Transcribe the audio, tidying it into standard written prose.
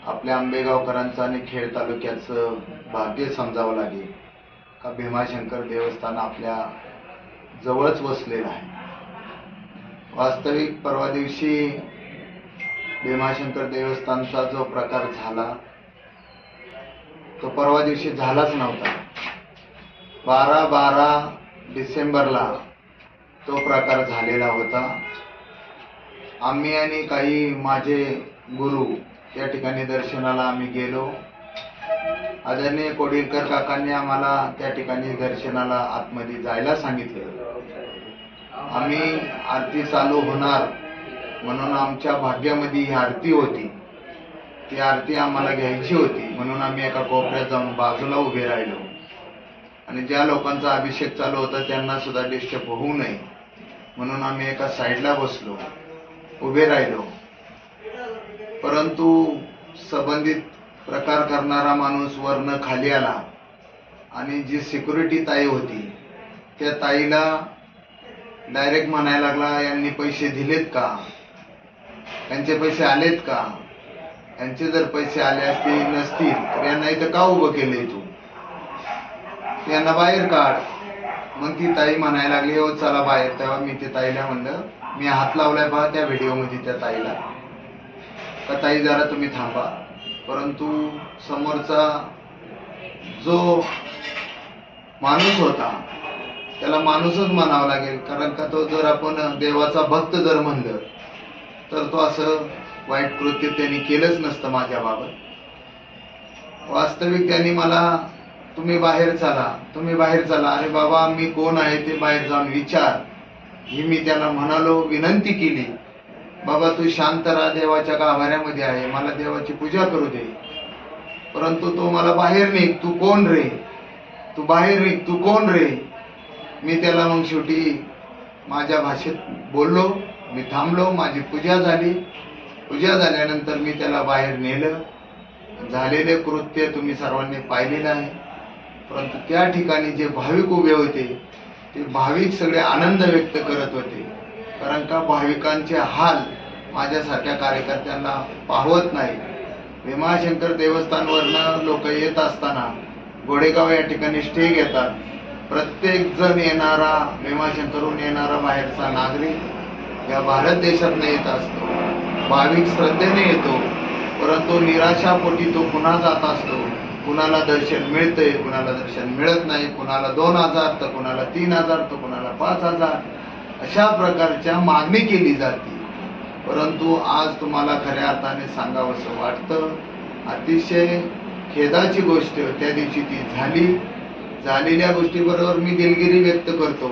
आपल्या आंबेगावकरांचं आणि खेड तालुक्याचं भाग्य समजावं लागेल का भीमाशंकर देवस्थान आपल्या जवळच वसलेलं आहे. वास्तविक परवा दिवशी भीमाशंकर देवस्थानचा जो प्रकार झाला तो परवा दिवशी झालाच नव्हता. 12 डिसेंबरला तो प्रकार झालेला होता. आम्ही आणि काही माझे गुरु त्या ठिकाणी दर्शनाला आम्ही गेलो. आदरणीय कोडीलकर काकांनी आम्हाला त्या ठिकाणी दर्शनाला आतमध्ये जायला सांगितलं. आम्ही आरती चालू होणार म्हणून आमच्या भाग्यामध्ये ही आरती होती. ती आरती आम्हाला घ्यायची होती म्हणून आम्ही एका कोपऱ्यात जाऊन बाजूला उभे राहिलो आणि ज्या लोकांचा अभिषेक चालू होता त्यांना सुद्धा डिस्टर्ब होऊ नये म्हणून आम्ही एका साईडला बसलो, उभे राहिलो. परंतु संबंधित प्रकार करणारा माणूस वरनं खाली आला आणि जी सिक्युरिटी ताई होती त्या ताईला डायरेक्ट म्हणायला लागला, यांनी पैसे दिलेत का, त्यांचे पैसे आलेत का, यांचे जर पैसे आले असतील नसतील तर यांना इथं का उभं केलंय तू, यांना बाहेर काढ. मग ती ताई म्हणायला लागली, हो चला बाहेर. तेव्हा मी त्या ताईला म्हणलं, मी हात लावलाय पहा त्या व्हिडिओमध्ये त्या ताईला, का ताई जरा तुम्ही थांबा. परंतु समोरचा जो माणूस होता त्याला माणूसच म्हणावं लागेल, कारण का तो जर आपण देवाचा भक्त जर म्हणलं तर तो असं वाईट कृत्य त्यांनी केलंच नसतं माझ्या बाबत. वास्तविक त्यांनी मला, तुम्ही बाहेर चला, तुम्ही बाहेर चला. अरे बाबा, मी कोण आहे ते बाहेर जाऊन विचार, ही मी त्याला म्हणालो, विनंती केली. बाबा तू शांत राहा, देवाच्या गाभाऱ्यामध्ये आहे, मला देवाची पूजा करू दे. परंतु तो मला बाहेर निघ, तू कोण रे, तू बाहेर निघ, तू कोण रे. मी त्याला मग शेवटी माझ्या भाषेत बोललो, मी थांबलो, माझी पूजा झाली. पूजा झाल्यानंतर मी त्याला बाहेर नेलं. झालेले कृत्य तुम्ही सर्वांनी पाहिलेलं आहे. परंतु त्या ठिकाणी जे भाविक उभे होते ते भाविक सगळे आनंद व्यक्त करत होते, कारण का भाविकांचे हाल माझ्यासारख्या कार्यकर्त्यांना पाहवत नाही. भीमाशंकर देवस्थानवरनं लोक येत असताना घोडेगाव या ठिकाणी स्टे घेतात. प्रत्येक जण येणारा, भीमाशंकरहून येणारा बाहेरचा नागरिक या भारत देशातनं येत असतो. भाविक श्रद्धेने येतो, परंतु निराशापोटी तो पुन्हा जात असतो. कुणाला दर्शन मिळतंय, कुणाला दर्शन मिळत नाही, कुणाला 2000 तर कुणाला 3000 तर कुणाला 5000 अशा प्रकारच्या मागणी केली जाते. परंतु आज तुम्हाला खऱ्या अर्थाने सांगावंसं वाटतं, अतिशय खेदाची गोष्ट त्या दिवशी ती झाली. झालेल्या गोष्टीबरोबर मी दिलगिरी व्यक्त करतो.